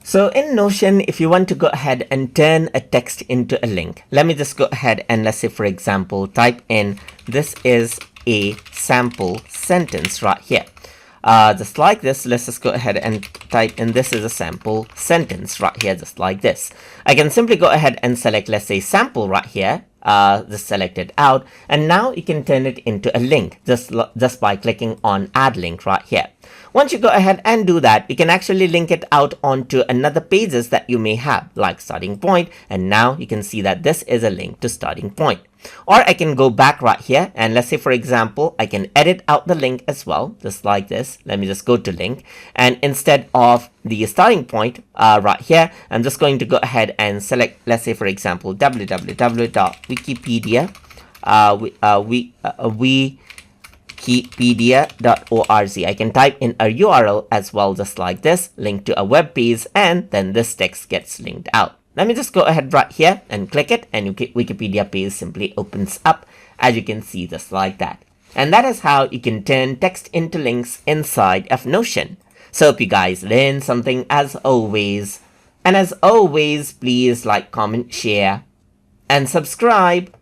So in Notion, if you want to go ahead and turn a text into a link, let me just go ahead and let's say, for example, type in, this is a sample sentence right here. Just like this, let's just go ahead and type in, this is a sample sentence right here, just like this. I can simply go ahead and select, let's say, sample right here. Just select it out, and now you can turn it into a link just by clicking on add link right here. Once you go ahead and do that, you can actually link it out onto another pages that you may have, like starting point, and now you can see that this is a link to starting point. Or I can go back right here, and let's say, for example, I can edit out the link as well, just like this. Let me just go to link, and instead of the starting point right here, I'm just going to go ahead and select, let's say, for example, wikipedia.org. I can type in a URL as well, just like this, link to a web page, and then this text gets linked out. Let me just go ahead right here and click it, and Wikipedia page simply opens up, as you can see, just like that. And that is how you can turn text into links inside of Notion. So hope you guys learned something as always. And as always, please like, comment, share, and subscribe.